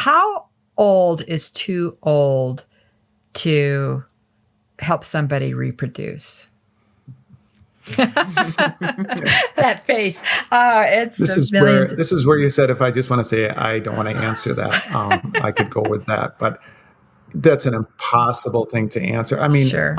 how old is too old to help somebody reproduce? That face. This is where you said, if I just want to say I don't want to answer that, I could go with that, but that's an impossible thing to answer. I mean, sure.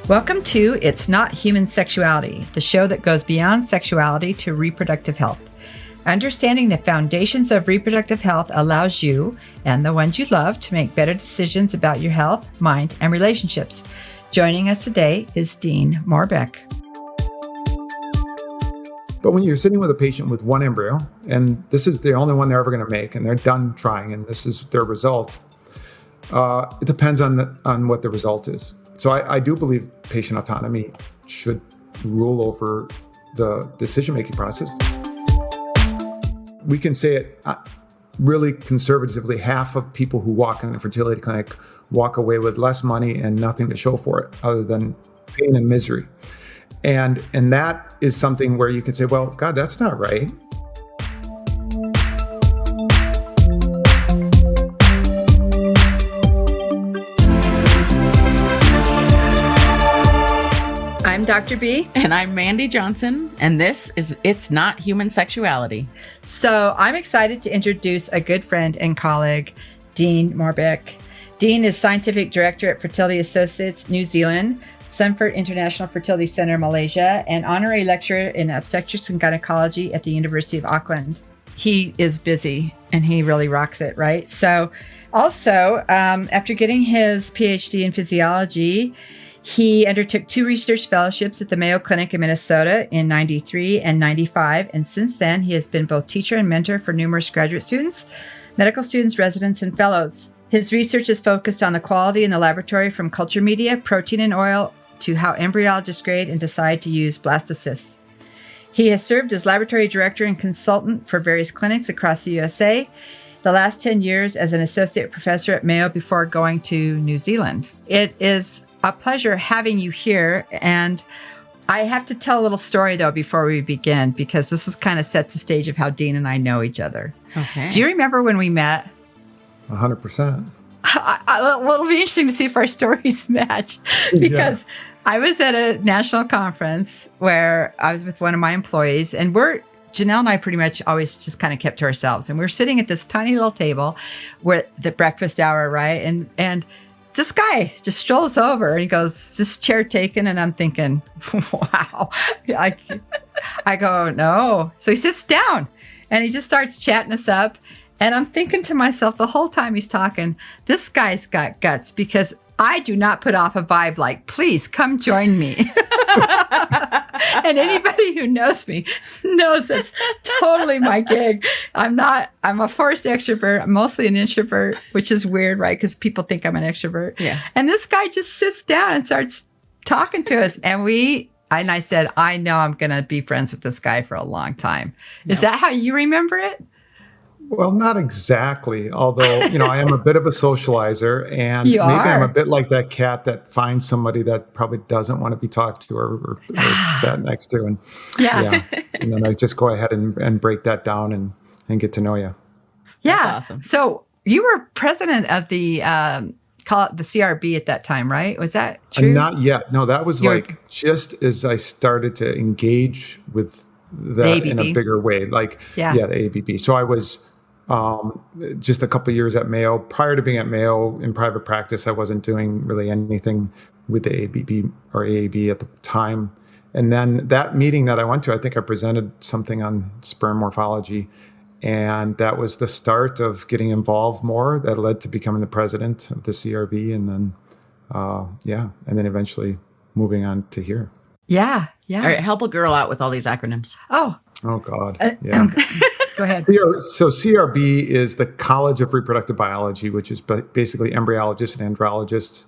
Welcome to It's Not Human Sexuality, the show that goes beyond sexuality to reproductive health. Understanding the foundations of reproductive health allows you and the ones you love to make better decisions about your health, mind, and relationships. Joining us today is Dean Morbeck. But when you're sitting with a patient with one embryo, and this is the only one they're ever going to make, and they're done trying, and this is their result, it depends on what the result is. So I do believe patient autonomy should rule over the decision-making process. We can say it really conservatively, half of people who walk in a fertility clinic walk away with less money and nothing to show for it other than pain and misery. And that is something where you can say, well, God, that's not right. I'm Dr. B. And I'm Mandy Johnson, and this is It's Not Human Sexuality. So I'm excited to introduce a good friend and colleague, Dean Morbeck. Dean is Scientific Director at Fertility Associates, New Zealand, Sunford International Fertility Center, Malaysia, and Honorary Lecturer in Obstetrics and Gynecology at the University of Auckland. He is busy, and he really rocks it, right? So also, after getting his PhD in physiology, he undertook 2 research fellowships at the Mayo Clinic in Minnesota in 93 and 95. And since then, he has been both teacher and mentor for numerous graduate students, medical students, residents, and fellows. His research is focused on the quality in the laboratory from culture media, protein and oil, to how embryologists grade and decide to use blastocysts. He has served as laboratory director and consultant for various clinics across the USA, the last 10 years as an associate professor at Mayo before going to New Zealand. It is a pleasure having you here. And I have to tell a little story, though, before we begin, because this is kind of sets the stage of how Dean and I know each other. Okay. Do you remember when we met? 100%. It'll be interesting to see if our stories match, because I was at a national conference where I was with one of my employees, and Janelle and I pretty much always just kind of kept to ourselves. And we're sitting at this tiny little table where the breakfast hour, right? And this guy just strolls over and he goes, "Is this chair taken?" And I'm thinking, wow. I go, "No." So he sits down and he just starts chatting us up. And I'm thinking to myself the whole time he's talking, this guy's got guts, because I do not put off a vibe like, "Please come join me." And anybody who knows me knows that's totally my gig. I'm a forced extrovert. I'm mostly an introvert, which is weird, right? Because people think I'm an extrovert. Yeah. And this guy just sits down and starts talking to us. And I said, I know I'm going to be friends with this guy for a long time. No. Is that how you remember it? Well, not exactly, although, I am a bit of a socializer, and maybe I'm a bit like that cat that finds somebody that probably doesn't want to be talked to or sat next to. And and then I just go ahead and break that down and get to know you. Yeah. That's awesome. So you were president of the, call it the CRB at that time, right? Was that true? Not yet. No, that was just as I started to engage with that in a bigger way, the ABB. So I was just a couple of years at Mayo. Prior to being at Mayo in private practice, I wasn't doing really anything with the ABB or AAB at the time. And then that meeting that I went to, I think I presented something on sperm morphology. And that was the start of getting involved more. That led to becoming the president of the CRB. And then, and then eventually moving on to here. Yeah. Yeah. All right, help a girl out with all these acronyms. Oh God. Yeah. Go ahead. So CRB is the College of Reproductive Biology, which is basically embryologists and andrologists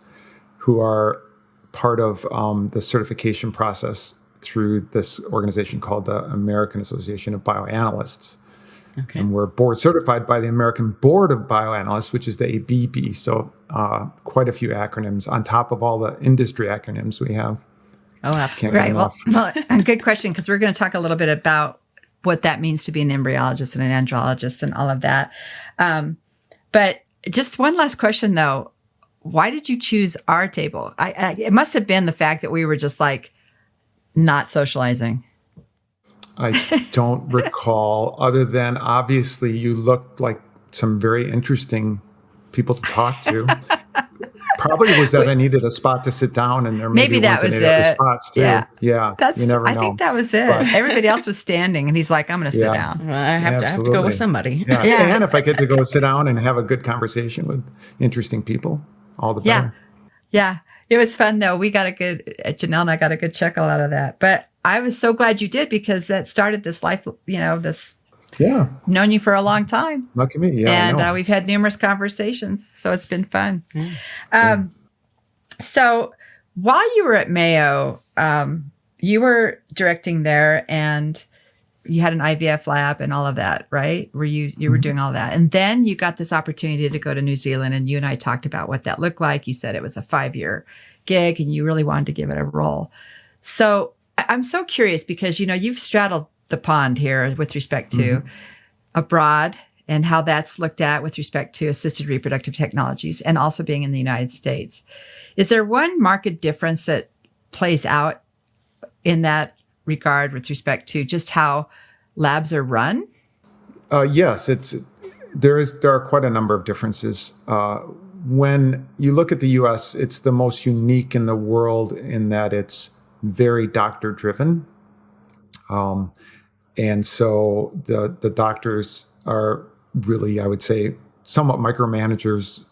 who are part of the certification process through this organization called the American Association of Bioanalysts. Okay. And we're board certified by the American Board of Bioanalysts, which is the ABB. So quite a few acronyms on top of all the industry acronyms we have. Oh, absolutely. Right. Well, good question, because we're going to talk a little bit about what that means to be an embryologist and an andrologist and all of that. But just one last question, though. Why did you choose our table? It must have been the fact that we were just like not socializing. I don't recall, other than obviously you looked like some very interesting people to talk to. Probably was that I needed a spot to sit down, and there maybe that was any other spots too. Yeah, you never know. I think that was it. But everybody else was standing, and he's like, "I'm going to sit down. Well, I have to go with somebody." Yeah. And if I get to go sit down and have a good conversation with interesting people, all the better. Yeah. It was fun though. Janelle and I got a good chuckle out of that. But I was so glad you did, because that started this life, known you for a long time. Lucky me. Yeah. And we've had numerous conversations. So it's been fun. So while you were at Mayo, you were directing there, and you had an IVF lab and all of that, right? Where you were doing all that. And then you got this opportunity to go to New Zealand, and you and I talked about what that looked like. You said it was a 5-year gig and you really wanted to give it a roll. So I'm so curious, because, you've straddled the pond here with respect to abroad and how that's looked at with respect to assisted reproductive technologies, and also being in the United States. Is there one marked difference that plays out in that regard with respect to just how labs are run? Yes, there are quite a number of differences. When you look at the U.S., it's the most unique in the world in that it's very doctor driven. And so the doctors are really, I would say, somewhat micromanagers,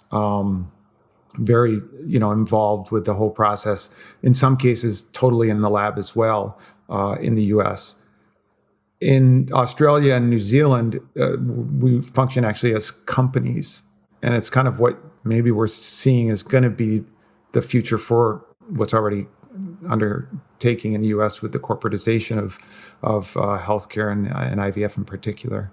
very, involved with the whole process. In some cases, totally in the lab as well, in the U.S. In Australia and New Zealand, we function actually as companies. And it's kind of what maybe we're seeing is going to be the future for what's already undertaking in the U.S. with the corporatization of healthcare and IVF in particular.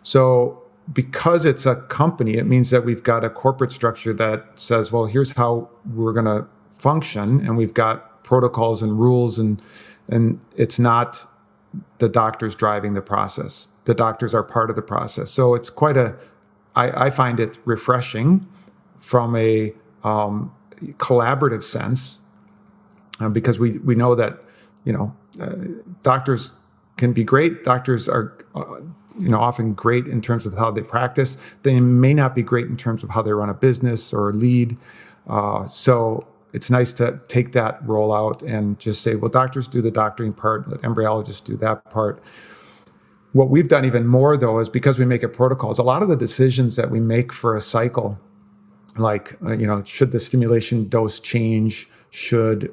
So because it's a company, it means that we've got a corporate structure that says, well, here's how we're going to function. And we've got protocols and rules, and it's not the doctors driving the process. The doctors are part of the process. So it's I find it refreshing from a collaborative sense, because we know that, doctors can be great. Doctors are, often great in terms of how they practice. They may not be great in terms of how they run a business or lead. So it's nice to take that role out and just say, well, doctors do the doctoring part, let embryologists do that part. What we've done even more, though, is because we make it protocols, a lot of the decisions that we make for a cycle, like, should the stimulation dose change?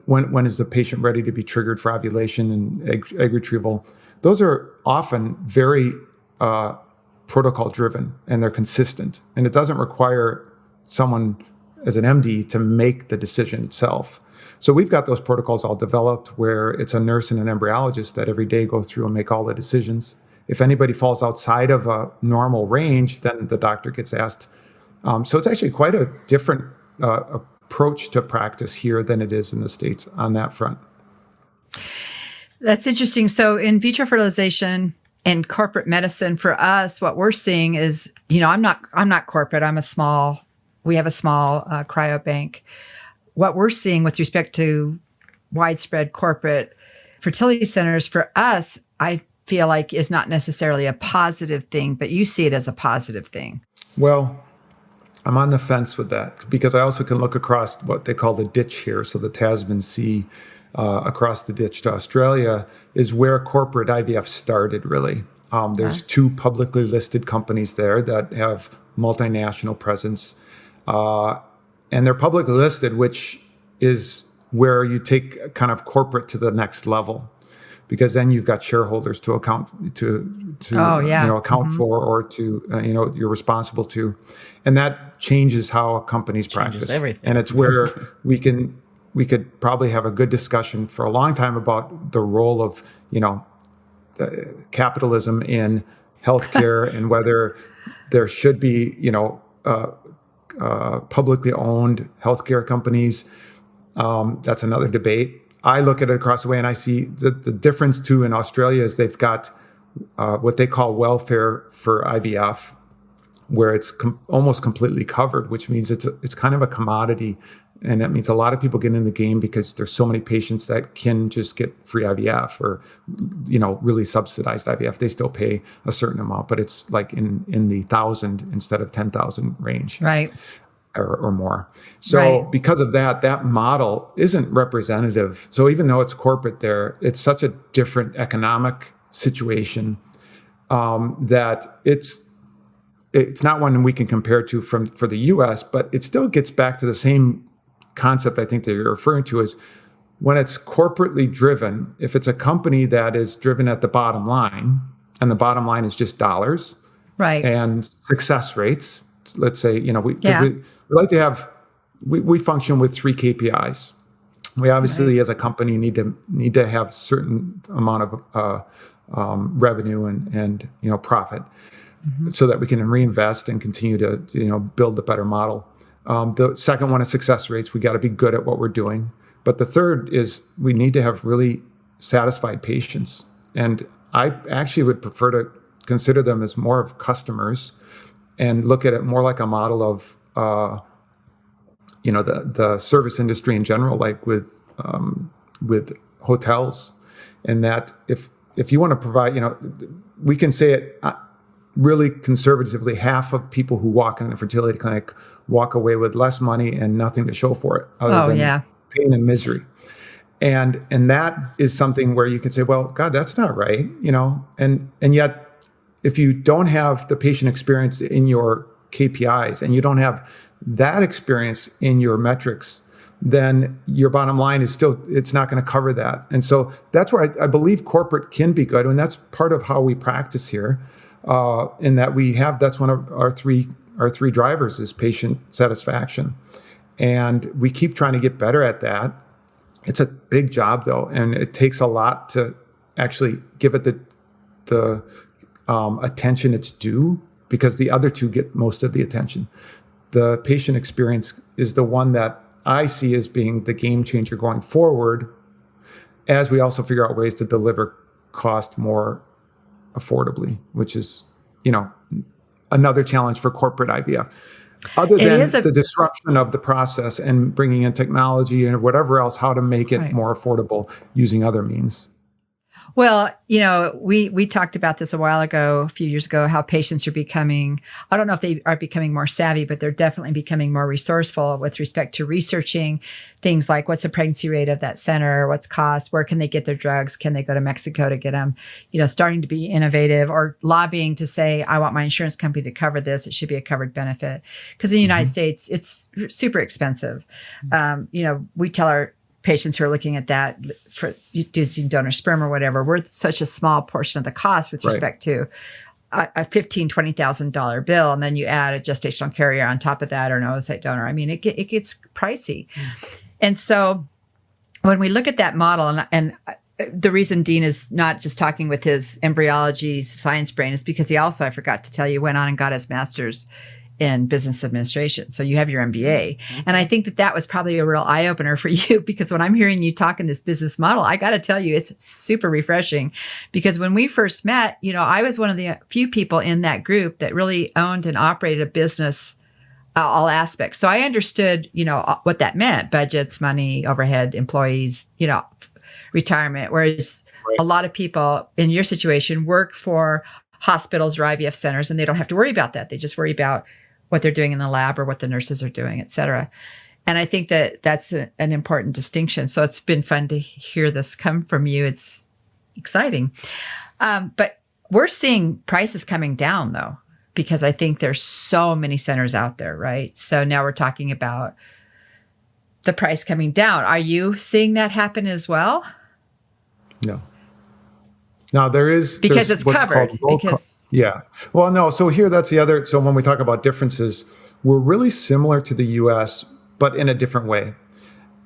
When is the patient ready to be triggered for ovulation and egg retrieval? Those are often very protocol driven, and they're consistent. And it doesn't require someone as an MD to make the decision itself. So we've got those protocols all developed where it's a nurse and an embryologist that every day go through and make all the decisions. If anybody falls outside of a normal range, then the doctor gets asked. So it's actually quite a different approach to practice here than it is in the States on that front. That's interesting. So in vitro fertilization and corporate medicine, for us, what we're seeing is, I'm not corporate. We have a small cryobank. What we're seeing with respect to widespread corporate fertility centers, for us, I feel like is not necessarily a positive thing, but you see it as a positive thing. Well, I'm on the fence with that, because I also can look across what they call the ditch here. So the Tasman Sea, across the ditch to Australia, is where corporate IVF started, really. There's 2 publicly listed companies there that have multinational presence. And they're publicly listed, which is where you take kind of corporate to the next level, because then you've got shareholders to account account for, or to you're responsible to, and that changes how companies practice. Everything. And it's where we could probably have a good discussion for a long time about the role of capitalism in healthcare and whether there should be, publicly owned healthcare companies. That's another debate. I look at it across the way and I see the difference too in Australia is they've got what they call welfare for IVF, where it's almost completely covered, which means it's kind of a commodity. And that means a lot of people get in the game because there's so many patients that can just get free IVF or, really subsidized IVF. They still pay a certain amount, but it's like in the 1,000 instead of 10,000 range. Right. Or more. So because of that model isn't representative. So even though it's corporate there, it's such a different economic situation that it's not one we can compare to for the US, but it still gets back to the same concept I think that you're referring to is when it's corporately driven, if it's a company that is driven at the bottom line, and the bottom line is just dollars and success rates, let's say, we like to have, we function with 3 KPIs. We obviously as a company need to have certain amount of revenue and profit so that we can reinvest and continue to, build a better model. The second one is success rates. We got to be good at what we're doing. But the third is we need to have really satisfied patients. And I actually would prefer to consider them as more of customers and look at it more like a model of, the service industry in general, like with hotels. And that if you want to provide, we can say it really conservatively, half of people who walk in a fertility clinic walk away with less money and nothing to show for it other than pain and misery. And that is something where you can say, well, God, that's not right, and yet if you don't have the patient experience in your KPIs and you don't have that experience in your metrics, then your bottom line is it's not going to cover that. And so that's where I believe corporate can be good. And that's part of how we practice here. In that that's one of our three drivers is patient satisfaction. And we keep trying to get better at that. It's a big job though. And it takes a lot to actually give it the attention it's due, because the other two get most of the attention. The patient experience is the one that I see as being the game changer going forward, as we also figure out ways to deliver cost more affordably, which is, another challenge for corporate IVF. Other than the disruption of the process and bringing in technology and whatever else, how to make it more affordable using other means. Well, we talked about this a few years ago, how patients are becoming, I don't know if they are becoming more savvy, but they're definitely becoming more resourceful with respect to researching things like what's the pregnancy rate of that center, what's cost, where can they get their drugs, can they go to Mexico to get them, starting to be innovative or lobbying to say, I want my insurance company to cover this. It should be a covered benefit. Because in the United States, it's super expensive. We tell our patients who are looking at that for using donor sperm or whatever, we're such a small portion of the cost with respect to a $15,000, $20,000 bill. And then you add a gestational carrier on top of that or an oocyte donor. I mean, it gets pricey. And so when we look at that model, and the reason Dean is not just talking with his embryology science brain is because he also, I forgot to tell you, went on and got his master's in business administration. So you have your MBA. And I think that was probably a real eye opener for you, because when I'm hearing you talk in this business model, I got to tell you, it's super refreshing. Because when we first met, I was one of the few people in that group that really owned and operated a business, all aspects. So I understood, what that meant: budgets, money, overhead, employees, retirement. Whereas a lot of people in your situation work for hospitals or IVF centers, and they don't have to worry about that. They just worry about what they're doing in the lab or what the nurses are doing, et cetera. And I think that that's an important distinction. So it's been fun to hear this come from you. It's exciting. But we're seeing prices coming down though, because I think there's so many centers out there, right? So now we're talking about the price coming down. Are you seeing that happen as well? No. Now there's it's covered. Yeah. Well, no. So here, that's the other. So when we talk about differences, we're really similar to the US, but in a different way.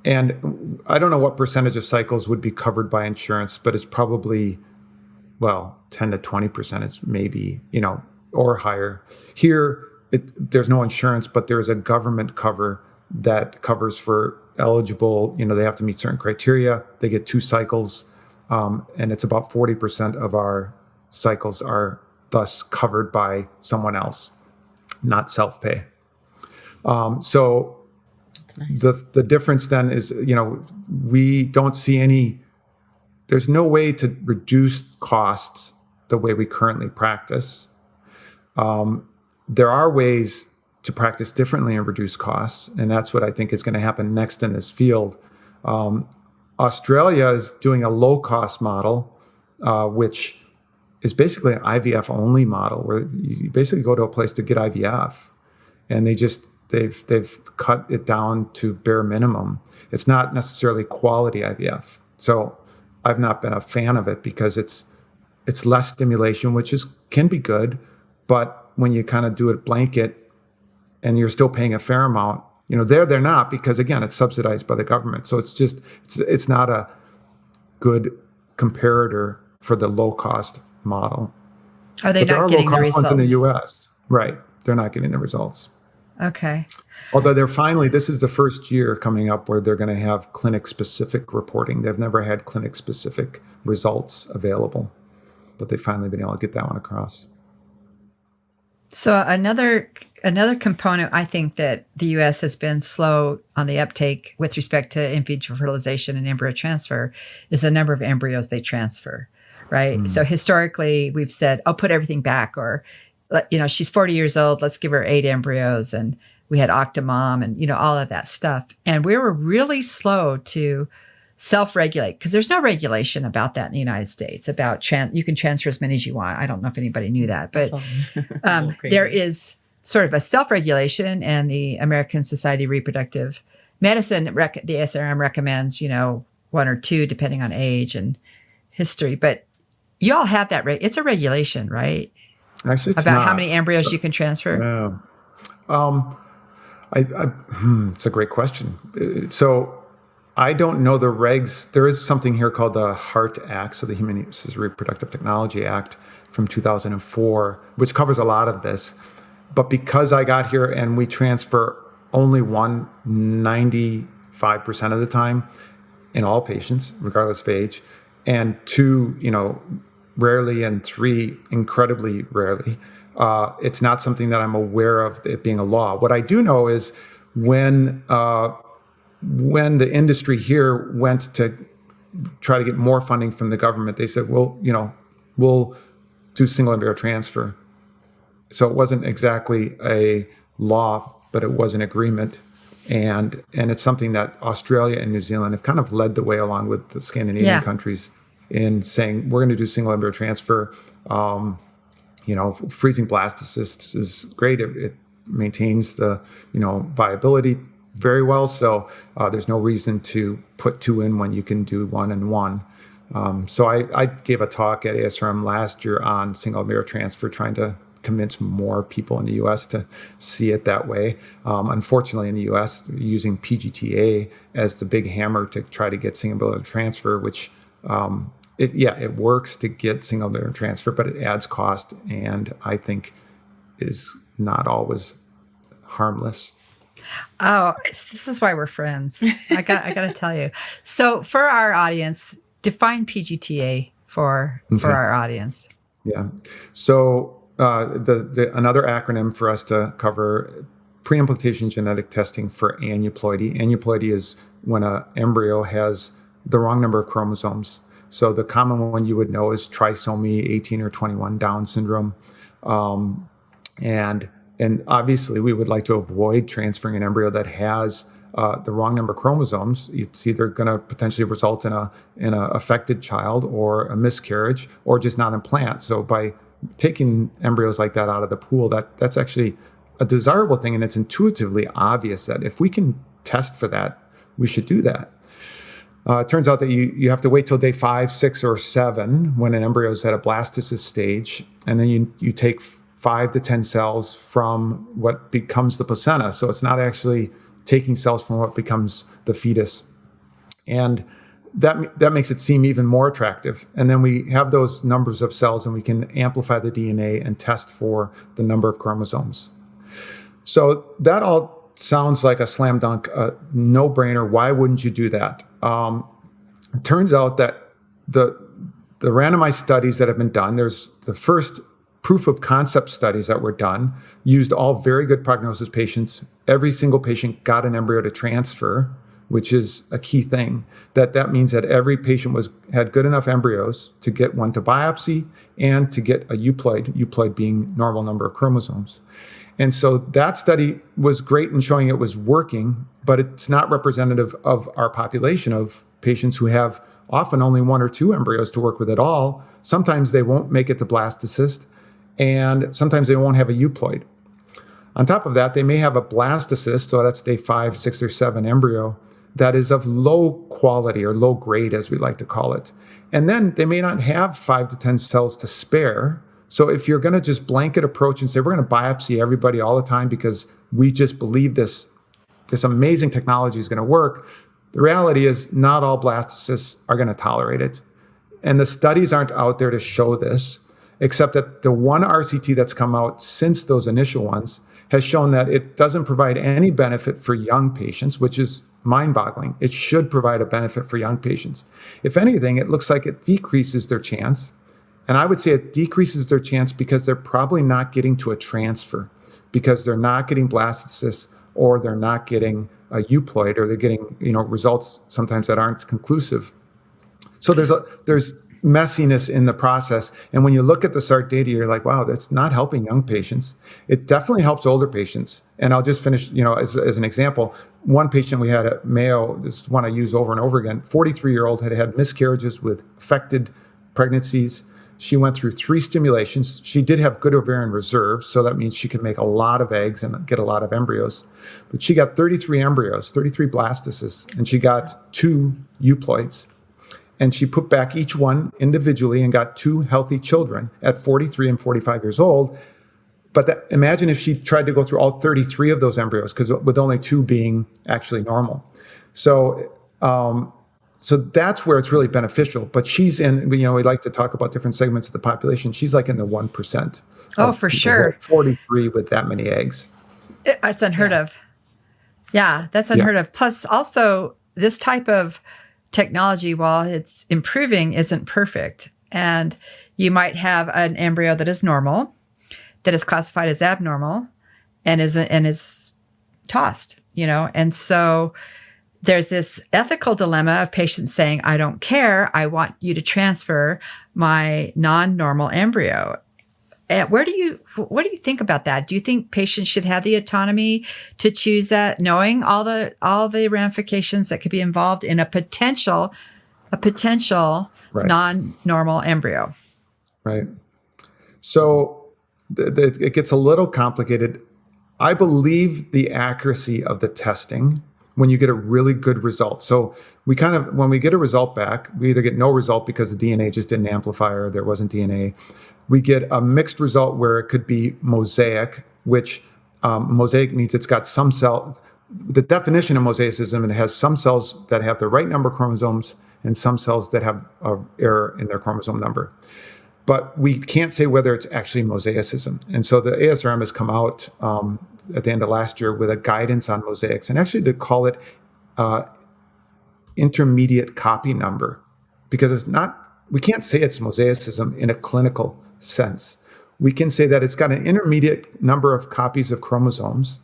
And I don't know what percentage of cycles would be covered by insurance, but it's probably 10 to 20% is maybe, or higher. Here, there's no insurance, but there's a government cover that covers for eligible, they have to meet certain criteria. They get 2 cycles, and it's about 40% of our cycles are thus covered by someone else, not self-pay. So nice. The difference then is, we don't see there's no way to reduce costs the way we currently practice. There are ways to practice differently and reduce costs, and that's what I think is going to happen next in this field. Australia is doing a low-cost model, which is basically an IVF-only model, where you basically go to a place to get IVF, and they've cut it down to bare minimum. It's not necessarily quality IVF, so I've not been a fan of it because it's less stimulation, which can be good, but when you kind of do it blanket and you're still paying a fair amount, they're not, because again, it's subsidized by the government. So it's not a good comparator for the low cost model. Are they not getting the results? Ones in the US, right? They're not getting the results. Okay. Although this is the first year coming up where they're going to have clinic specific reporting. They've never had clinic specific results available, but they've finally been able to get that one across. So another component, I think, that the U.S. has been slow on the uptake with respect to in vitro fertilization and embryo transfer is the number of embryos they transfer, right? Mm. So historically, we've said, put everything back, or, she's 40 years old, let's give her 8 embryos. And we had Octomom and, all of that stuff. And we were really slow to self-regulate, because there's no regulation about that in the United States about you can transfer as many as you want. I don't know if anybody knew that, but there is sort of a self-regulation, and the American Society of Reproductive Medicine, the ASRM recommends, 1 or 2 depending on age and history. But you all have that, it's a regulation, right? Actually, it's about not. How many embryos you can transfer. Yeah. It's a great question. So I don't know the regs. There is something here called the HART Act, so the Human Assisted Reproductive Technology Act from 2004, which covers a lot of this. But because I got here and we transfer only 95% of the time in all patients, regardless of age, and 2, rarely, and 3, incredibly rarely, it's not something that I'm aware of it being a law. What I do know is when the industry here went to try to get more funding from the government, they said, well, we'll do single embryo transfer. So it wasn't exactly a law, but it was an agreement. And it's something that Australia and New Zealand have kind of led the way, along with the Scandinavian countries, in saying, we're going to do single embryo transfer. Freezing blastocysts is great. It maintains the, viability very well. So there's no reason to put 2 in when you can do 1 and 1. So I gave a talk at ASRM last year on single embryo transfer, trying to convince more people in the U.S. to see it that way. Unfortunately, in the U.S., they're using PGTA as the big hammer to try to get single embryo transfer, which it works to get single embryo transfer, but it adds cost, and I think is not always harmless. Oh, this is why we're friends. I got to tell you. So for our audience, define PGTA for our audience. Yeah. So another acronym for us to cover: pre-implantation genetic testing for aneuploidy. Aneuploidy is when an embryo has the wrong number of chromosomes. So the common one you would know is trisomy 18 or 21 Down syndrome. And obviously, we would like to avoid transferring an embryo that has the wrong number of chromosomes. It's either going to potentially result in a affected child, or a miscarriage, or just not implant. So by taking embryos like that out of the pool, that's actually a desirable thing, and it's intuitively obvious that if we can test for that, we should do that. It turns out that you have to wait till day 5, 6, or 7 when an embryo is at a blastocyst stage, and then you take 5 to 10 cells from what becomes the placenta. So it's not actually taking cells from what becomes the fetus. And that makes it seem even more attractive. And then we have those numbers of cells and we can amplify the DNA and test for the number of chromosomes. So that all sounds like a slam dunk, a no-brainer. Why wouldn't you do that? It turns out that the randomized studies that have been done, there's the first proof of concept studies that were done, used all very good prognosis patients. Every single patient got an embryo to transfer, which is a key thing. That means that every patient had good enough embryos to get one to biopsy and to get a euploid being normal number of chromosomes. And so that study was great in showing it was working, but it's not representative of our population of patients who have often only one or two embryos to work with at all. Sometimes they won't make it to blastocyst, and sometimes they won't have a euploid. On top of that, they may have a blastocyst, so that's day 5, 6, or 7 embryo, that is of low quality or low grade, as we like to call it. And then they may not have 5 to 10 cells to spare. So if you're going to just blanket approach and say, we're going to biopsy everybody all the time because we just believe this amazing technology is going to work, the reality is not all blastocysts are going to tolerate it. And the studies aren't out there to show this, except that the one RCT that's come out since those initial ones has shown that it doesn't provide any benefit for young patients, which is mind-boggling. It should provide a benefit for young patients. If anything, it looks like it decreases their chance. And I would say it decreases their chance because they're probably not getting to a transfer, because they're not getting blastocysts, or they're not getting a euploid, or they're getting results sometimes that aren't conclusive. So there's messiness in the process. And when you look at the SART data, you're like, wow, that's not helping young patients. It definitely helps older patients. And I'll just finish, as an example, one patient we had at Mayo, this is one I use over and over again, 43-year-old had miscarriages with affected pregnancies. She went through 3 stimulations. She did have good ovarian reserve, so that means she could make a lot of eggs and get a lot of embryos. But she got 33 embryos, 33 blastocysts, and she got 2 euploids. And she put back each one individually and got 2 healthy children at 43 and 45 years old. But imagine if she tried to go through all 33 of those embryos, because with only 2 being actually normal. So that's where it's really beneficial. But she's in, we like to talk about different segments of the population. She's like in the 1%. Oh, for sure. 43 with that many eggs. It's unheard of. Yeah, that's unheard of. Plus, also, this type of technology, while it's improving, isn't perfect. And you might have an embryo that is normal, that is classified as abnormal, and is tossed, And so there's this ethical dilemma of patients saying, I don't care, I want you to transfer my non-normal embryo. What do you think about that? Do you think patients should have the autonomy to choose that, knowing all the ramifications that could be involved in a potential right. non-normal embryo? Right. So it gets a little complicated. I believe the accuracy of the testing when you get a really good result. So when we get a result back, we either get no result because the DNA just didn't amplify or there wasn't DNA. We get a mixed result where it could be mosaic, which mosaic means it's got some cells. The definition of mosaicism, it has some cells that have the right number of chromosomes and some cells that have an error in their chromosome number. But we can't say whether it's actually mosaicism. And so the ASRM has come out at the end of last year with a guidance on mosaics, and actually to call it intermediate copy number, because it's not, we can't say it's mosaicism in a clinical sense. We can say that it's got an intermediate number of copies of chromosomes,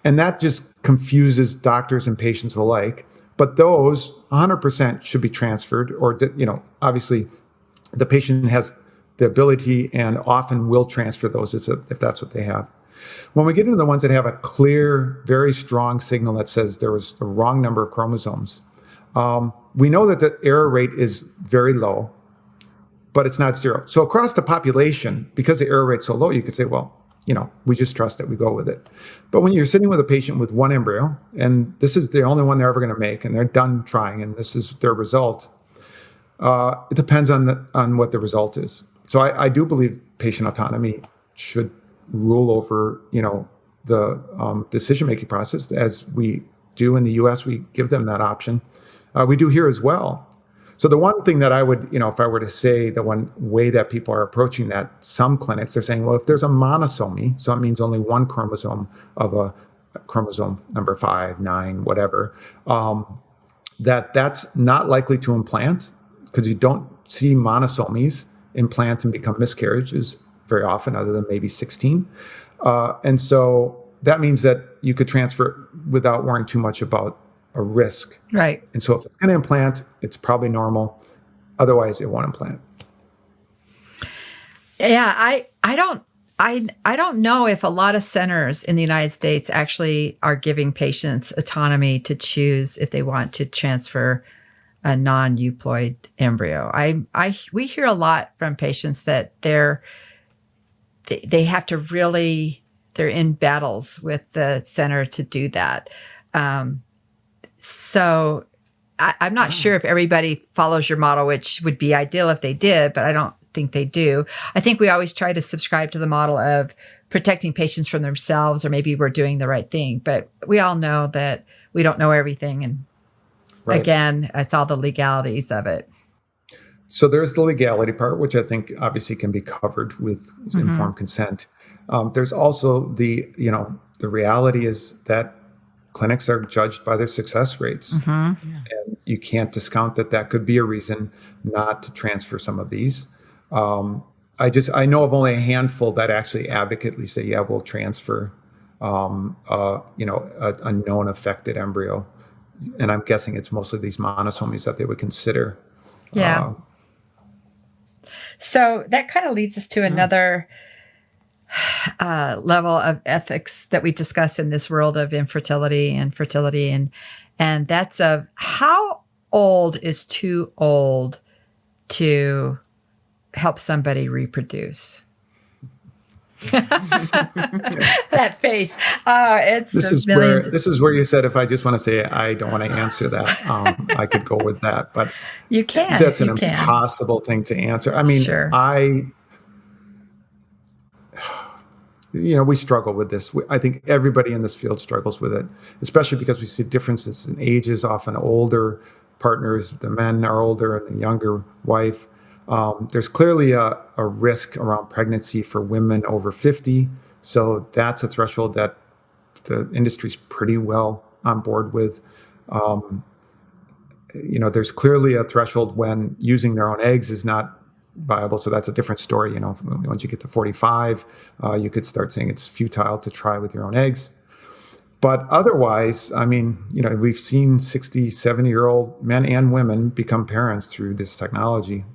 and that just confuses doctors and patients alike. But those 100% should be transferred, or obviously the patient has the ability and often will transfer those if that's what they have. When we get into the ones that have a clear, very strong signal that says there was the wrong number of chromosomes, we know that the error rate is very low, but it's not 0. So across the population, because the error rate's so low, you could say, well, we just trust that, we go with it. But when you're sitting with a patient with one embryo, and this is the only one they're ever going to make, and they're done trying, and this is their result, it depends on what the result is. So I do believe patient autonomy should rule over, the decision-making process. As we do in the U.S., we give them that option. We do here as well. So the one thing that I would, if I were to say the one way that people are approaching that, some clinics are saying, well, if there's a monosomy, so it means only one chromosome of a chromosome number 5, 9, whatever, that's not likely to implant, because you don't see monosomies implant and become miscarriages very often, other than maybe 16. And so that means that you could transfer without worrying too much about a risk. Right. And so if it's going to implant, it's probably normal. Otherwise, it won't implant. Yeah, I don't know if a lot of centers in the United States actually are giving patients autonomy to choose if they want to transfer a non-euploid embryo. We hear a lot from patients that they have to really, they're in battles with the center to do that. So I'm not sure if everybody follows your model, which would be ideal if they did, but I don't think they do. I think we always try to subscribe to the model of protecting patients from themselves, or maybe we're doing the right thing, but we all know that we don't know everything. And again, it's all the legalities of it. So there's the legality part, which I think obviously can be covered with informed consent. There's also the reality is that clinics are judged by their success rates. And you can't discount that could be a reason not to transfer some of these. I know of only a handful that actually advocately say, yeah, we'll transfer, a known affected embryo. And I'm guessing it's mostly these monosomies that they would consider. Yeah. So that kind of leads us to another level of ethics that we discuss in this world of infertility and fertility. And that's of how old is too old to help somebody reproduce. That face. This is where you said, if I just want to say I don't want to answer that, I could go with that, but you can. That's an impossible thing to answer. I mean, sure. We struggle with this. I think everybody in this field struggles with it, especially because we see differences in ages. Often older partners, the men are older and the younger wife. There's clearly a risk around pregnancy for women over 50. So that's a threshold that the industry's pretty well on board with. There's clearly a threshold when using their own eggs is not viable. So that's a different story. Once you get to 45, you could start saying it's futile to try with your own eggs. But otherwise, I mean, we've seen 60, 70-year-old men and women become parents through this technology.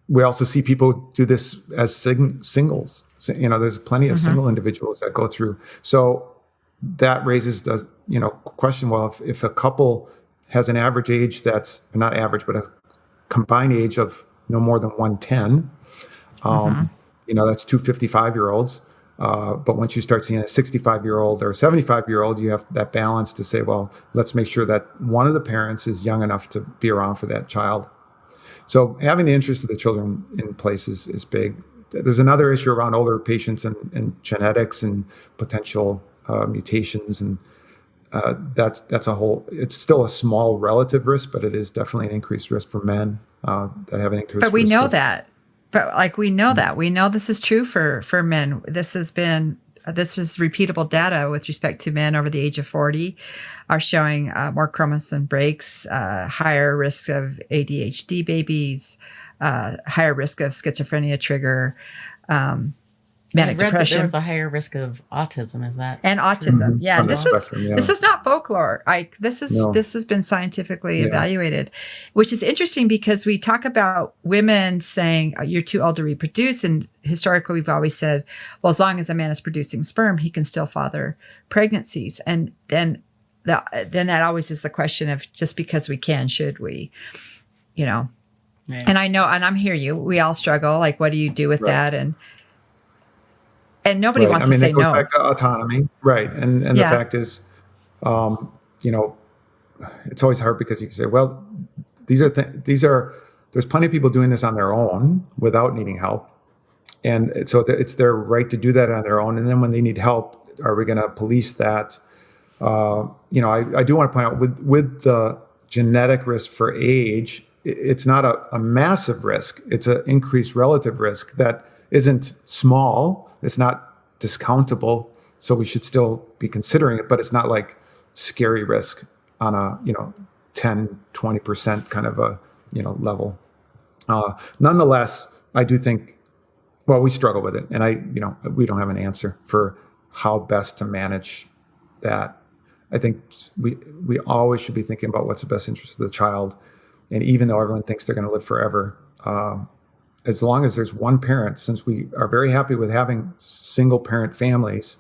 We also see people do this as singles. There's plenty of single individuals that go through. So that raises the question, well, if a couple has an average age that's not average, but a combined age of no more than 110, that's two 55-year-olds. But once you start seeing a 65-year-old or a 75-year-old, you have that balance to say, well, let's make sure that one of the parents is young enough to be around for that child. So having the interest of the children in place is big. There's another issue around older patients and genetics and potential mutations, and that's a whole. It's still a small relative risk, but it is definitely an increased risk for men that have an increased. But we know that. But we know that. We know this is true for men. This is repeatable data with respect to men over the age of 40 are showing more chromosome breaks, higher risk of ADHD babies, higher risk of schizophrenia trigger, manic depression. There was a higher risk of autism. Is that? And autism. Yeah. This is not folklore. This has been scientifically evaluated, which is interesting because we talk about women saying you're too old to reproduce. And historically, we've always said, well, as long as a man is producing sperm, he can still father pregnancies. And then that always is the question of just because we can, should we, Right. And I know, and I'm hearing we all struggle. Like, what do you do with that? And nobody wants to say no. It goes back to autonomy, right? And the fact is, it's always hard because you can say, well, there's plenty of people doing this on their own without needing help, and so it's their right to do that on their own. And then when they need help, are we going to police that? I do want to point out with the genetic risk for age, it's not a massive risk. It's an increased relative risk that isn't small. It's not discountable. So we should still be considering it, but it's not like scary risk on a, 10, 20% kind of a, level. Nonetheless, I do think, well, we struggle with it. And we don't have an answer for how best to manage that. I think we always should be thinking about what's the best interest of the child. And even though everyone thinks they're going to live forever, as long as there's one parent, since we are very happy with having single parent families,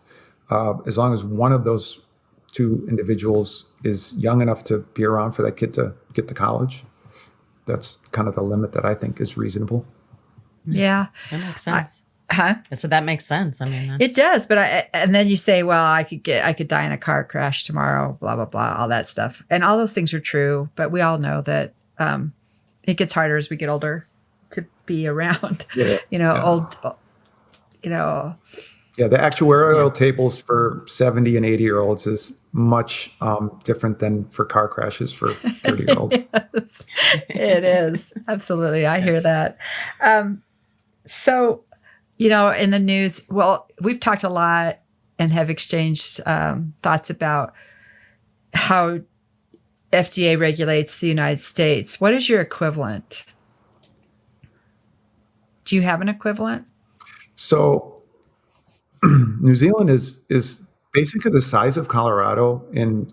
as long as one of those two individuals is young enough to be around for that kid to get to college, that's kind of the limit that I think is reasonable. Yeah. That makes sense. So that makes sense. I mean, it does. But and then you say, well, I could die in a car crash tomorrow, blah, blah, blah, all that stuff. And all those things are true. But we all know that it gets harder as we get older to be around, old, Yeah, the actuarial tables for 70 and 80-year-olds is much different than for car crashes for 30-year-olds. Yes, it is. Absolutely. I hear that. So, in the news, well, we've talked a lot and have exchanged thoughts about how FDA regulates the United States. What is your equivalent? Do you have an equivalent? So New Zealand is basically the size of Colorado in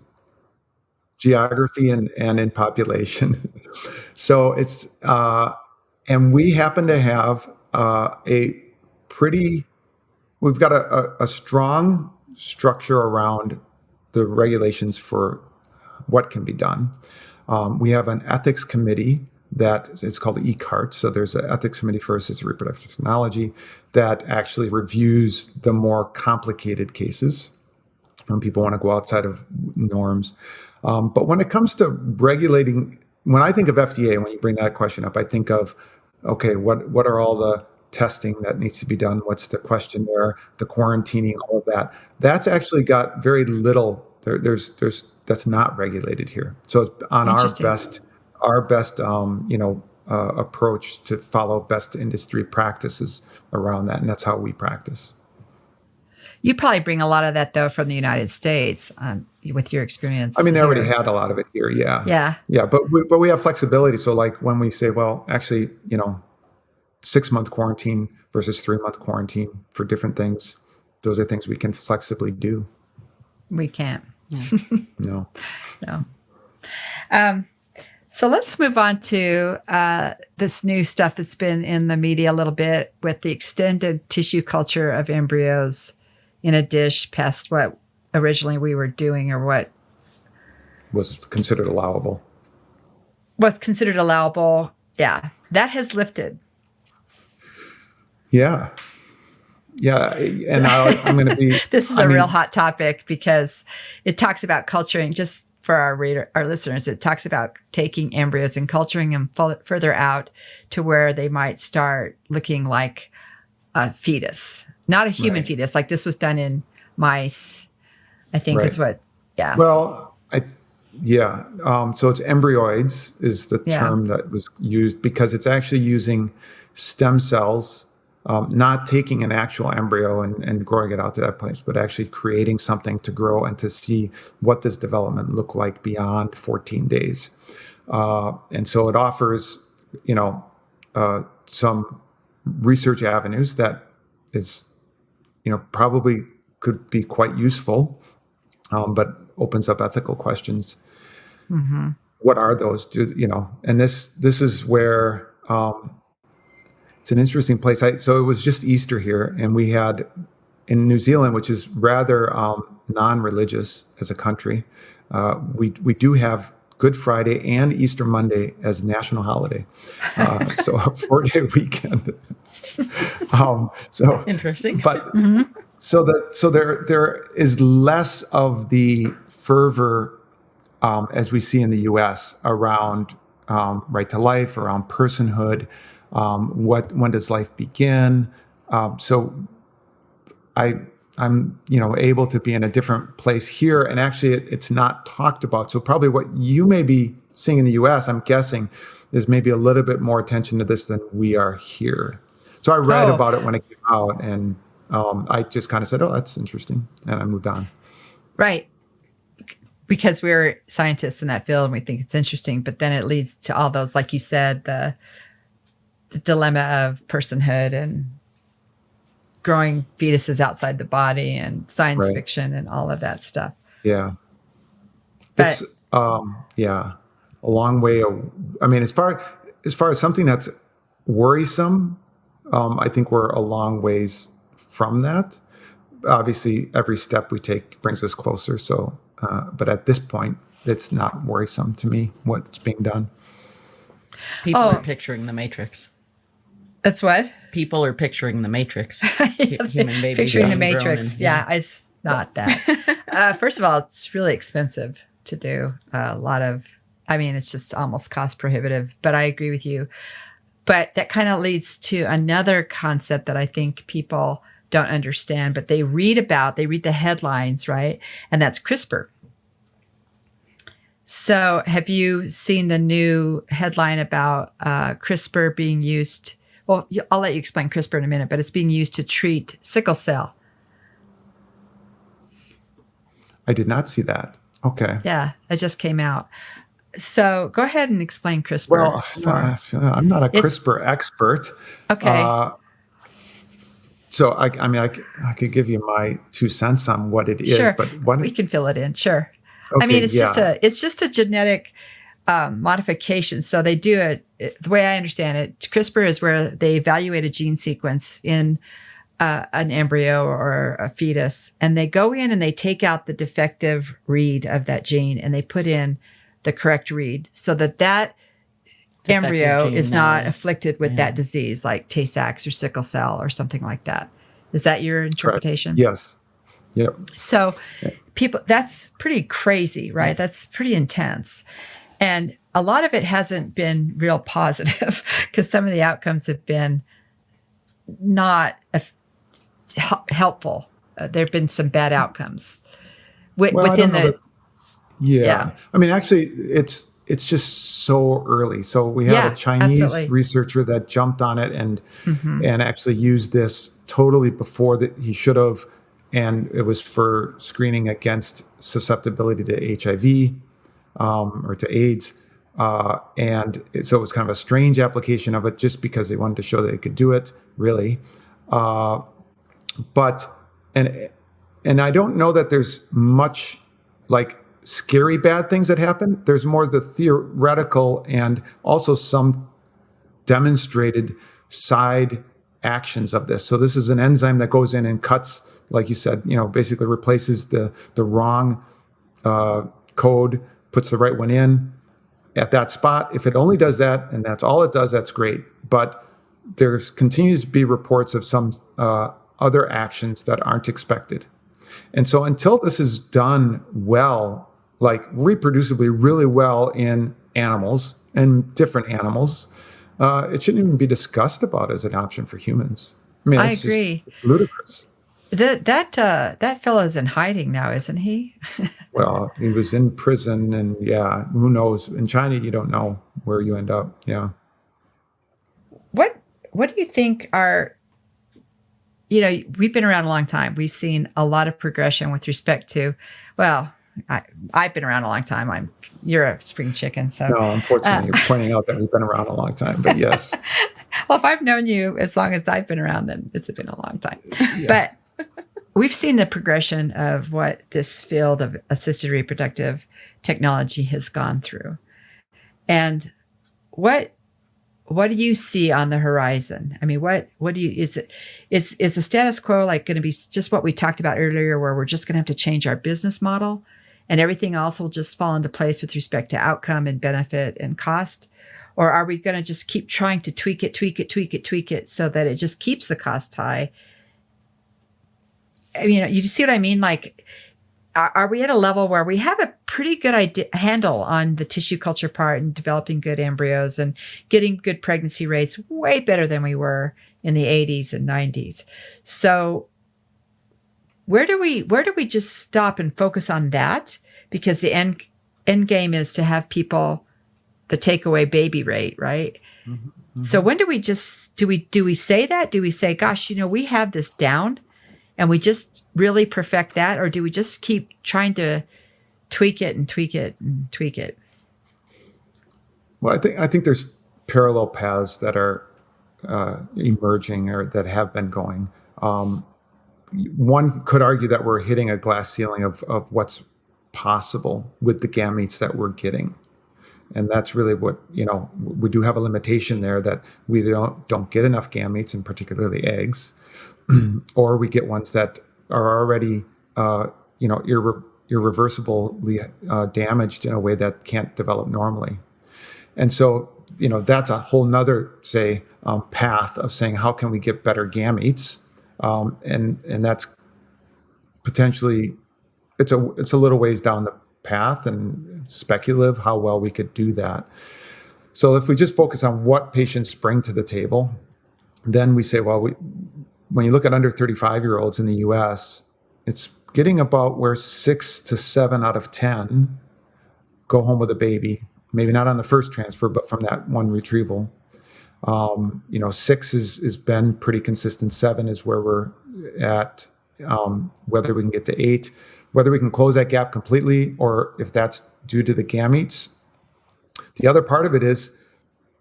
geography and in population. So it's, and we happen to have we've got a strong structure around the regulations for what can be done. We have an ethics committee that it's called ECART. So there's an ethics committee for assisted reproductive technology that actually reviews the more complicated cases when people want to go outside of norms. But when it comes to regulating, when I think of FDA, when you bring that question up, I think of, okay, what are all the testing that needs to be done? What's the questionnaire, the quarantining, all of that? That's actually got very little. That's not regulated here. So it's on our best approach to follow best industry practices around that, and that's how we practice. You probably bring a lot of that though from the United States with your experience. I mean, they already had a lot of it here. Yeah. But we have flexibility. So like when we say, well, actually, 6-month quarantine versus 3-month quarantine for different things, those are things we can flexibly do. We can't. Yeah. No. So let's move on to this new stuff that's been in the media a little bit with the extended tissue culture of embryos in a dish past what originally we were doing or what was considered allowable. What's considered allowable. Yeah. That has lifted. Yeah. And I'm going to be... This is a real hot topic because it talks about culturing, just for our listeners, it talks about taking embryos and culturing them further out to where they might start looking like a fetus, not a human fetus. Like this was done in mice, I think is what, yeah. Well, so it's embryoids is the term that was used because it's actually using stem cells, not taking an actual embryo and growing it out to that place, but actually creating something to grow and to see what does development look like beyond 14 days. And so it offers, some research avenues that is, probably could be quite useful, but opens up ethical questions. Mm-hmm. What are those? And this is where it's an interesting place. So it was just Easter here, and we had in New Zealand, which is rather non-religious as a country, we do have Good Friday and Easter Monday as national holiday. So a 4-day weekend. So interesting. But so there is less of the fervor as we see in the U.S. around right to life, around personhood. When does life begin? So I'm able to be in a different place here, and actually it's not talked about. So probably what you may be seeing in the US, I'm guessing, is maybe a little bit more attention to this than we are here. So I read about it when it came out, and I just kind of said, oh, that's interesting. And I moved on. Right. Because we're scientists in that field and we think it's interesting, but then it leads to all those, like you said, the dilemma of personhood and growing fetuses outside the body and science fiction and all of that stuff. Yeah. But, it's, a long way. I mean, as far as something that's worrisome, I think we're a long ways from that. Obviously, every step we take brings us closer. So, but at this point, it's not worrisome to me what's being done. People are picturing the Matrix. That's what? People are picturing the Matrix. Human babies. Picturing the Matrix. It's not that. First of all, it's really expensive to do. It's just almost cost prohibitive, but I agree with you. But that kind of leads to another concept that I think people don't understand, but they read the headlines, right? And that's CRISPR. So have you seen the new headline about CRISPR being used? Well, I'll let you explain CRISPR in a minute, but it's being used to treat sickle cell. I did not see that. Okay. Yeah, it just came out. So go ahead and explain CRISPR. Well, I'm not a CRISPR expert. Okay. So I could give you my 2 cents on what it is, sure. But we can fill it in. Sure. Okay, it's just a genetic modification. So they do it the way I understand it. CRISPR is where they evaluate a gene sequence in an embryo or a fetus, and they go in and they take out the defective read of that gene and they put in the correct read so that embryo is not afflicted with that disease like Tay-Sachs or sickle cell or something like that. Is that your interpretation? Correct. Yes. Yep. So that's pretty crazy, right? That's pretty intense. And a lot of it hasn't been real positive because some of the outcomes have been not helpful. There have been some bad outcomes within the... Yeah. I mean, actually, it's just so early. So we had a Chinese researcher that jumped on it and actually used this totally before that he should have. And it was for screening against susceptibility to HIV or to AIDS. And so it was kind of a strange application of it just because they wanted to show that they could do it, really. But I don't know that there's much like scary bad things that happen. There's more the theoretical and also some demonstrated side actions of this. So this is an enzyme that goes in and cuts, like you said, basically replaces the wrong code, puts the right one in at that spot. If it only does that and that's all it does, that's great. But there's continues to be reports of some other actions that aren't expected. And so until this is done well, like reproducibly really well in animals and different animals, it shouldn't even be discussed about as an option for humans. I mean, I agree. It's ludicrous. That fellow's in hiding now, isn't he? Well, he was in prison, and who knows? In China, you don't know where you end up. Yeah. What do you think are? We've been around a long time. We've seen a lot of progression with respect to, well, I've been around a long time. You're a spring chicken, so. No, unfortunately, you're pointing out that we've been around a long time, but yes. Well, if I've known you as long as I've been around, then it's been a long time. Yeah. But we've seen the progression of what this field of assisted reproductive technology has gone through. And what do you see on the horizon? I mean, what do you, is the status quo like going to be just what we talked about earlier, where we're just going to have to change our business model and everything else will just fall into place with respect to outcome and benefit and cost? Or are we going to just keep trying to tweak it so that it just keeps the cost high? I mean, you see what I mean? Like, are we at a level where we have a pretty good handle on the tissue culture part and developing good embryos and getting good pregnancy rates, way better than we were in the 80s and 90s? So where do we just stop and focus on that? Because the end game is to have people the takeaway baby rate, right? Mm-hmm. Mm-hmm. So when do we say that? Do we say, gosh, we have this down and we just really perfect that? Or do we just keep trying to tweak it and tweak it and tweak it? Well, I think there's parallel paths that are emerging or that have been going. One could argue that we're hitting a glass ceiling of what's possible with the gametes that we're getting. And that's really what, we do have a limitation there that we don't get enough gametes, and particularly eggs, or we get ones that are already, irreversibly damaged in a way that can't develop normally. And so, that's a whole nother, path of saying, how can we get better gametes? And that's potentially, it's a little ways down the path and speculative how well we could do that. So if we just focus on what patients bring to the table, then we say, well, when you look at under 35-year-olds in the US, it's getting about where 6 to 7 out of 10 go home with a baby, maybe not on the first transfer, but from that one retrieval. 6 is been pretty consistent. 7 is where we're at. Whether we can get to 8, whether we can close that gap completely, or if that's due to the gametes. The other part of it is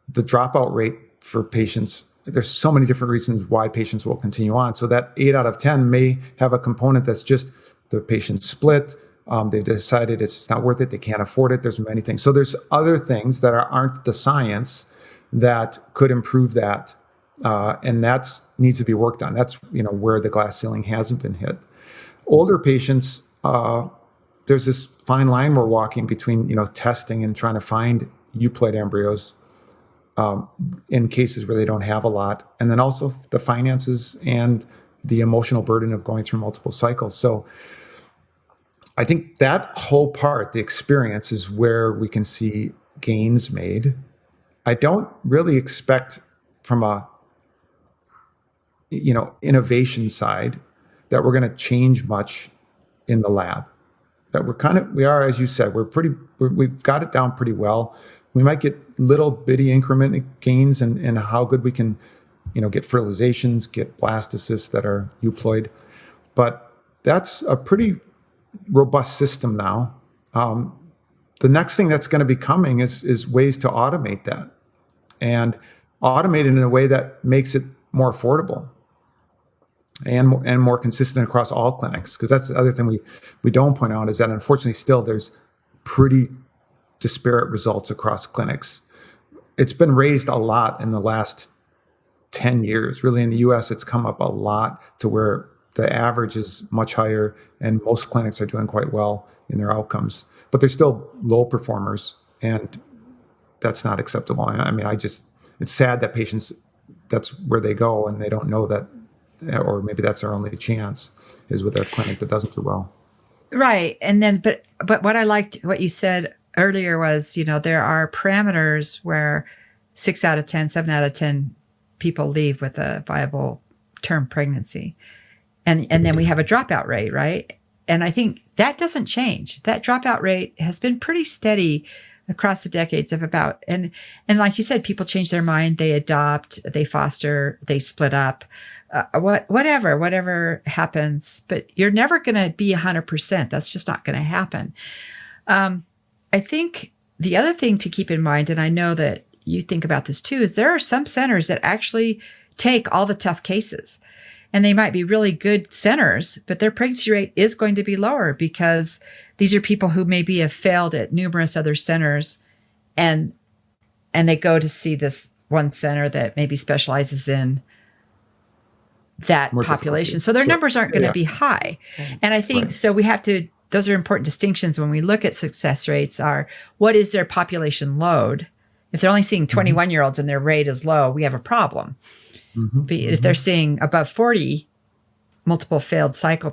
the dropout rate for patients. There's so many different reasons why patients will continue on. So that 8 out of 10 may have a component that's just the patient split. They've decided it's not worth it. They can't afford it. There's many things. So there's other things that aren't the science that could improve that. And that needs to be worked on. That's, where the glass ceiling hasn't been hit. Older patients, there's this fine line we're walking between, testing and trying to find euploid embryos in cases where they don't have a lot. And then also the finances and the emotional burden of going through multiple cycles. So I think that whole part, the experience, is where we can see gains made. I don't really expect from a, innovation side that we're going to change much in the lab. That we are, as you said, we've got it down pretty well. We might get little bitty increment gains in how good we can, get fertilizations, get blastocysts that are euploid. But that's a pretty robust system now. The next thing that's going to be coming is ways to automate that, and automate it in a way that makes it more affordable and more consistent across all clinics. Because that's the other thing we don't point out, is that unfortunately still there's pretty disparate results across clinics. It's been raised a lot in the last 10 years. Really, in the US, it's come up a lot to where the average is much higher, and most clinics are doing quite well in their outcomes. But there's still low performers, and that's not acceptable. I mean, it's sad that patients, that's where they go, and they don't know that, or maybe that's our only chance, is with a clinic that doesn't do well. Right. And then, but what I liked, what you said earlier was, there are parameters where 6 out of 10, 7 out of 10 people leave with a viable term pregnancy. And then we have a dropout rate, right? And I think that doesn't change. That dropout rate has been pretty steady across the decades of about, and like you said, people change their mind, they adopt, they foster, they split up, whatever happens, but you're never going to be 100%. That's just not going to happen. I think the other thing to keep in mind, and I know that you think about this too, is there are some centers that actually take all the tough cases. And they might be really good centers, but their pregnancy rate is going to be lower because these are people who maybe have failed at numerous other centers, and they go to see this one center that maybe specializes in that more population. So their numbers aren't going to be high. And I think, so we have to, those are important distinctions when we look at success rates, are what is their population load? If they're only seeing 21-year-olds and their rate is low, we have a problem. But if they're seeing above 40 multiple failed cycle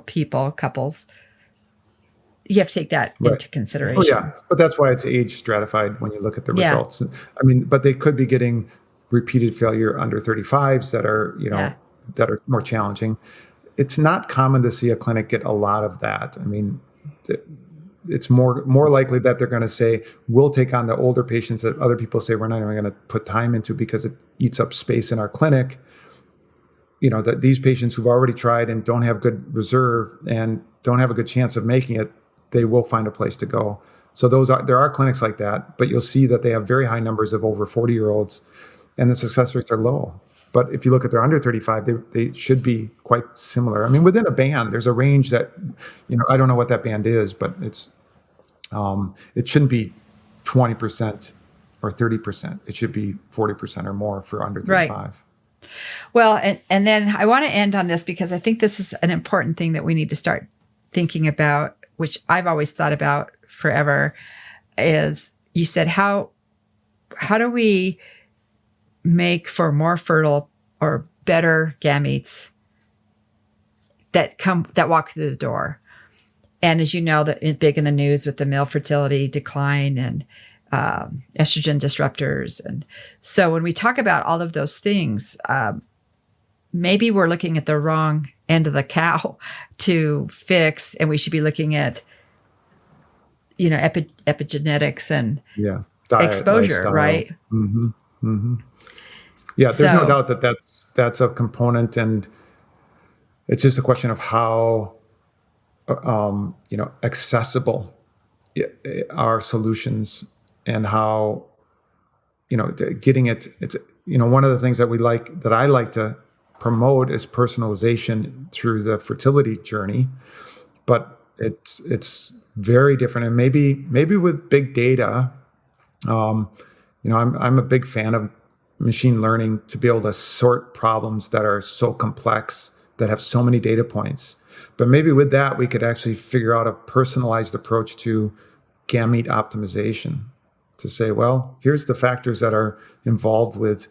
couples, you have to take that into consideration. Oh, yeah. But that's why it's age stratified when you look at the results. I mean, but they could be getting repeated failure under 35s that are, that are more challenging. It's not common to see a clinic get a lot of that. I mean, it's more likely that they're going to say, we'll take on the older patients that other people say we're not even going to put time into because it eats up space in our clinic. That these patients who've already tried and don't have good reserve and don't have a good chance of making it, they will find a place to go. So there are clinics like that, but you'll see that they have very high numbers of over 40-year-olds, and the success rates are low. But if you look at their under 35, they should be quite similar. I mean, within a band, there's a range that, I don't know what that band is, but it shouldn't be 20% or 30%. It should be 40% or more for under 35. Right. Well, and then I want to end on this because I think this is an important thing that we need to start thinking about, which I've always thought about forever, is you said, how do we make for more fertile or better gametes that walk through the door? And as you know, that big in the news with the male fertility decline and estrogen disruptors. And so when we talk about all of those things, maybe we're looking at the wrong end of the cow to fix, and we should be looking at, epigenetics and diet, exposure, lifestyle. right? Mm-hmm. Mm-hmm. Yeah, there's no doubt that that's a component, and it's just a question of how, accessible our solutions. And how, getting it's, one of the things that I like to promote is personalization through the fertility journey, but it's very different. And maybe with big data, I'm a big fan of machine learning to be able to sort problems that are so complex, that have so many data points. But maybe with that, we could actually figure out a personalized approach to gamete optimization. To say, well, here's the factors that are involved with,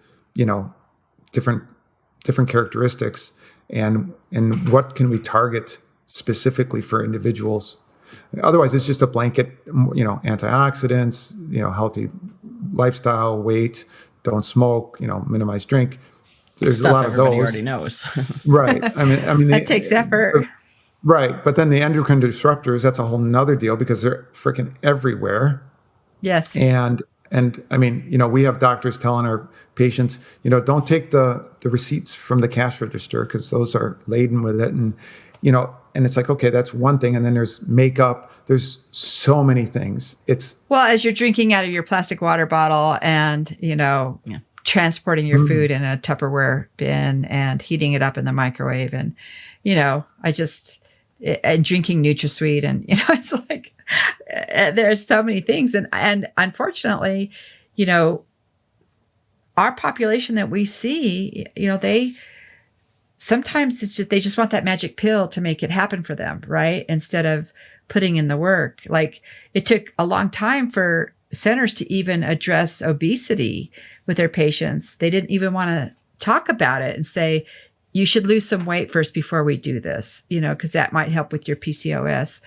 different characteristics, and what can we target specifically for individuals. Otherwise, it's just a blanket, antioxidants, healthy lifestyle, weight, don't smoke, minimize drink. There's Stuff a lot of those. Everybody already knows. Right. I mean, that takes effort. Right. But then the endocrine disruptors, that's a whole nother deal because they're freaking everywhere. Yes. And I mean, we have doctors telling our patients, don't take the receipts from the cash register because those are laden with it. And, and it's like, okay, that's one thing. And then there's makeup. There's so many things. As you're drinking out of your plastic water bottle and, transporting your food in a Tupperware bin and heating it up in the microwave. And, and drinking NutraSweet, and, it's like, there's so many things. And unfortunately, our population that we see, sometimes it's just, they just want that magic pill to make it happen for them. Right. Instead of putting in the work. Like, it took a long time for centers to even address obesity with their patients. They didn't even want to talk about it and say, you should lose some weight first before we do this, because that might help with your PCOS.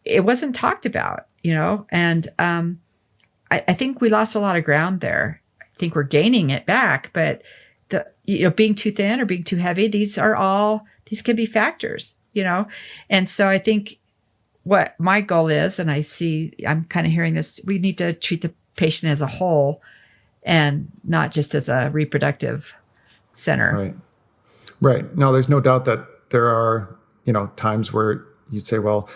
It wasn't talked about, and I think we lost a lot of ground there. I think we're gaining it back, but being too thin or being too heavy, these can be factors, and so I think what my goal is, and I'm kind of hearing this, we need to treat the patient as a whole and not just as a reproductive center. Right. No, there's no doubt that there are, times where you'd say, well,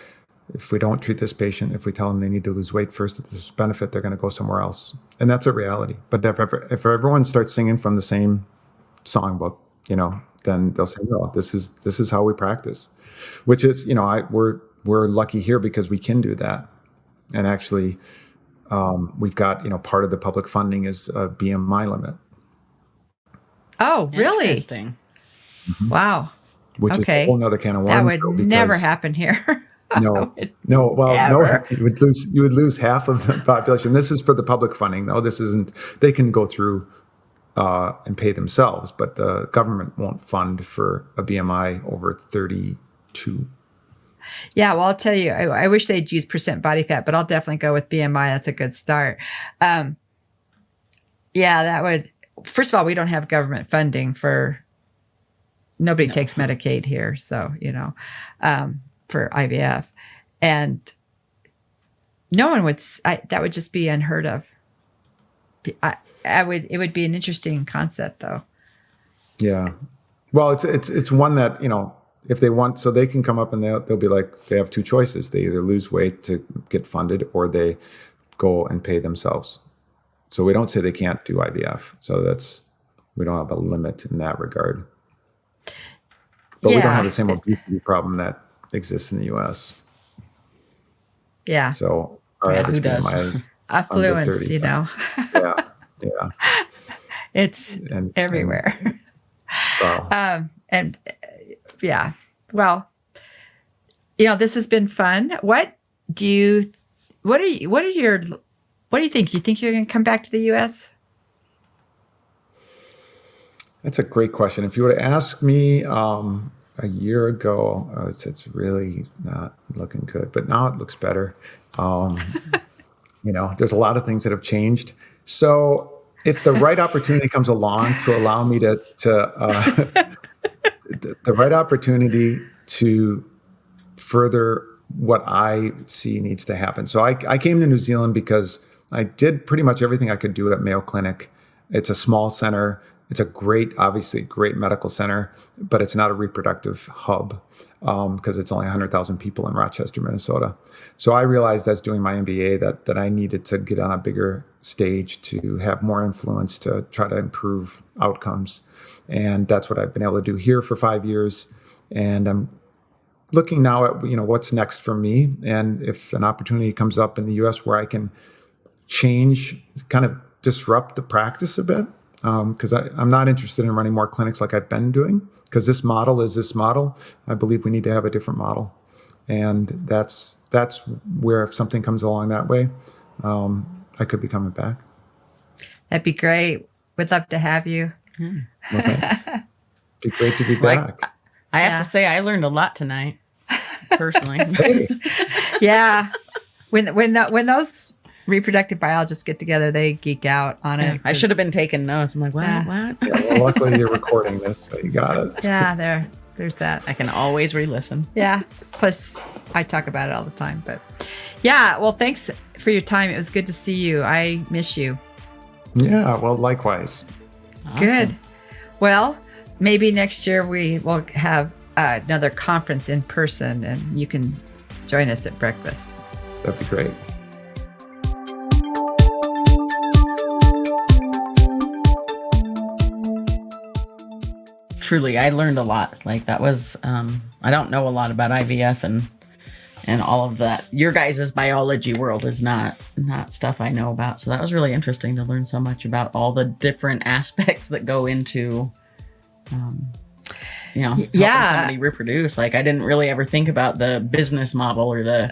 if we don't treat this patient, if we tell them they need to lose weight first at this benefit, they're going to go somewhere else. And that's a reality. But if everyone starts singing from the same songbook, then they'll say, no, this is how we practice, which is, we're lucky here because we can do that. And actually, we've got, part of the public funding is a BMI limit. Oh, really? Interesting. Mm-hmm. Wow. Which is a whole nother can of worms. That would never happen here. No. Well, you would lose half of the population. This is for the public funding, though. This isn't. They can go through and pay themselves, but the government won't fund for a BMI over 32. Yeah, well, I'll tell you, I wish they'd use percent body fat, but I'll definitely go with BMI. That's a good start. Yeah, that would. First of all, we don't have government funding for. Nobody takes Medicaid here, so for IVF, and no one would, that would just be unheard of. It would be an interesting concept though. Yeah. Well, it's one that, if they want, so they can come up and they'll be like, they have two choices. They either lose weight to get funded or they go and pay themselves. So we don't say they can't do IVF. So we don't have a limit in that regard. But we don't have the same obesity problem that exists in the US. Yeah. So our average BMI is affluence, Yeah. It's everywhere. Wow. Well, this has been fun. What do you think? You think you're going to come back to the US? That's a great question. If you were to ask me a year ago, it's really not looking good, but now it looks better. There's a lot of things that have changed. So if the right opportunity comes along to allow me to the right opportunity to further what I see needs to happen. So I came to New Zealand because I did pretty much everything I could do at Mayo Clinic. It's a small center. It's obviously great medical center, but it's not a reproductive hub because it's only 100,000 people in Rochester, Minnesota. So I realized as doing my MBA that I needed to get on a bigger stage to have more influence to try to improve outcomes. And that's what I've been able to do here for 5 years. And I'm looking now at, what's next for me. And if an opportunity comes up in the US where I can change, kind of disrupt the practice a bit, because I'm not interested in running more clinics like I've been doing, because this model is this model. I believe we need to have a different model. And that's where if something comes along that way, I could be coming back. That'd be great. We'd love to have you. Well, thanks. It'd be great to be back. I have to say, I learned a lot tonight, personally. Hey. Yeah. When those reproductive biologists get together, they geek out on it. I should have been taking notes. I'm like, what? Yeah, well, luckily you're recording this, so you got it. Yeah, there's that. I can always re-listen. Yeah. Plus, I talk about it all the time. But yeah, well, thanks for your time. It was good to see you. I miss you. Yeah, well, likewise. Awesome. Good. Well, maybe next year we will have another conference in person and you can join us at breakfast. That'd be great. Truly, I learned a lot. Like that was, I don't know a lot about IVF and all of that. Your guys' biology world is not stuff I know about. So that was really interesting to learn so much about all the different aspects that go into, helping somebody reproduce. Like I didn't really ever think about the business model or the,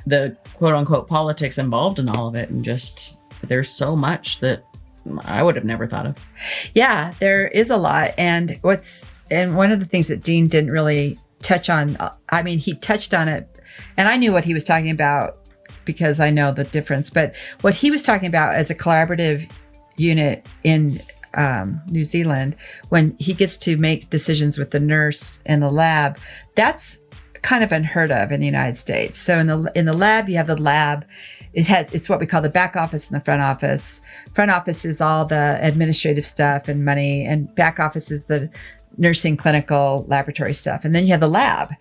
the quote unquote politics involved in all of it. And just, there's so much that I would have never thought of. Yeah, there is a lot. And one of the things that Dean didn't really touch on, he touched on it and I knew what he was talking about because I know the difference, but what he was talking about as a collaborative unit in New Zealand, when he gets to make decisions with the nurse in the lab, that's kind of unheard of in the United States. So in the lab, you have the lab. It's what we call the back office and the front office. Front office is all the administrative stuff and money, and back office is the nursing, clinical, laboratory stuff. And then you have the lab.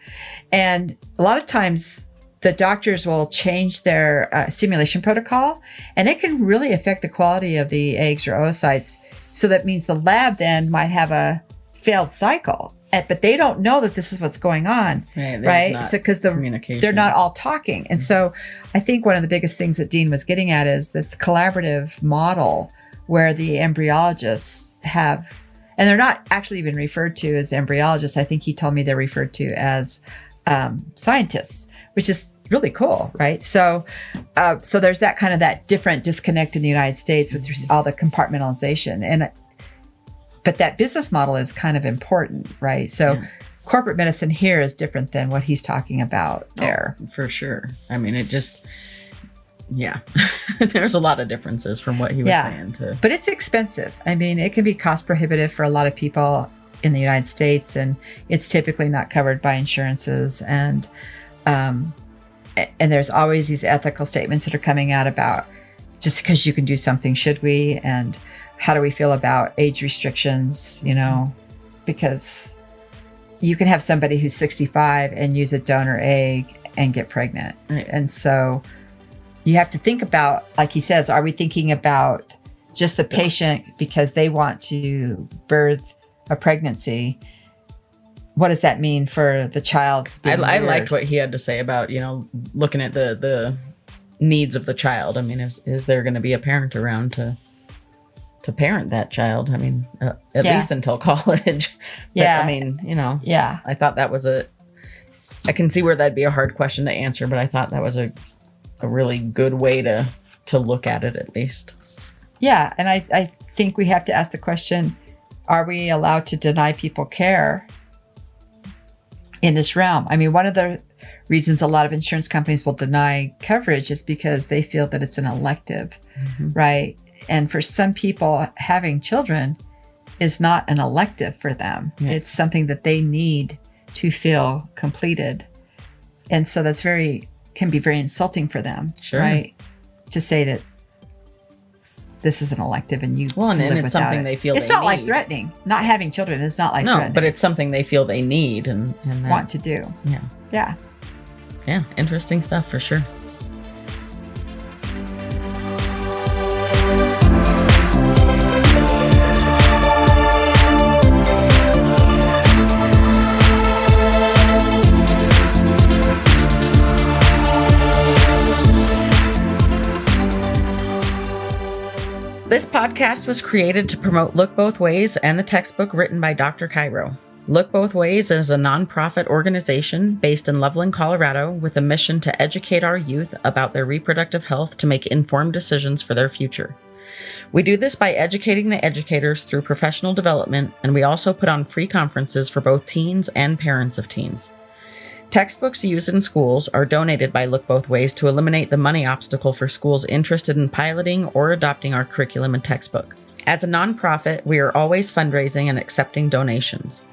And a lot of times the doctors will change their stimulation protocol, and it can really affect the quality of the eggs or oocytes. So that means the lab then might have a failed cycle. But they don't know that this is what's going on, right? So because they're not all talking. And so I think one of the biggest things that Dean was getting at is this collaborative model where the embryologists have, and they're not actually even referred to as embryologists. I think he told me they're referred to as scientists, which is really cool, right? So there's that kind of that different disconnect in the United States with all the compartmentalization. But that business model is kind of important, right? So corporate medicine here is different than what he's talking about there. Oh, for sure. I mean, it just, there's a lot of differences from what he was saying too. But it's expensive. I mean, it can be cost prohibitive for a lot of people in the United States, and it's typically not covered by insurances. And And there's always these ethical statements that are coming out about just because you can do something, should we? And how do we feel about age restrictions, because you can have somebody who's 65 and use a donor egg and get pregnant. Right. And so you have to think about, like he says, are we thinking about just the patient because they want to birth a pregnancy? What does that mean for the child? I liked what he had to say about, looking at the needs of the child. I mean, is there going to be a parent around to parent that child? I mean, at least until college. But, yeah. I mean, Yeah. I thought that was I can see where that'd be a hard question to answer, but I thought that was a really good way to look at it, at least. Yeah. And I think we have to ask the question, are we allowed to deny people care in this realm? I mean, one of the reasons a lot of insurance companies will deny coverage is because they feel that it's an elective, right? And for some people, having children is not an elective for them. Yeah. It's something that they need to feel completed. And so that's can be very insulting for them, right? To say that this is an elective and you and it's something they feel it's not life threatening. Not having children is not life threatening. No, but it's something they feel they need and want to do. Yeah. Interesting stuff for sure. This podcast was created to promote Look Both Ways and the textbook written by Dr. Cairo. Look Both Ways is a nonprofit organization based in Loveland, Colorado, with a mission to educate our youth about their reproductive health to make informed decisions for their future. We do this by educating the educators through professional development, and we also put on free conferences for both teens and parents of teens. Textbooks used in schools are donated by Look Both Ways to eliminate the money obstacle for schools interested in piloting or adopting our curriculum and textbook. As a nonprofit, we are always fundraising and accepting donations.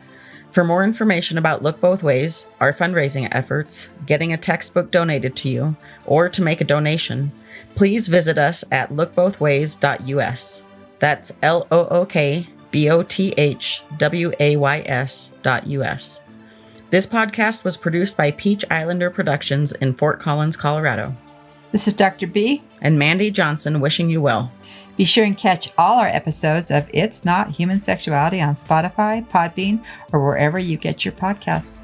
For more information about Look Both Ways, our fundraising efforts, getting a textbook donated to you, or to make a donation, please visit us at lookbothways.us. That's LOOKBOTHWAYS.us. This podcast was produced by Peach Islander Productions in Fort Collins, Colorado. This is Dr. B. And Mandy Johnson wishing you well. Be sure and catch all our episodes of It's Not Human Sexuality on Spotify, Podbean, or wherever you get your podcasts.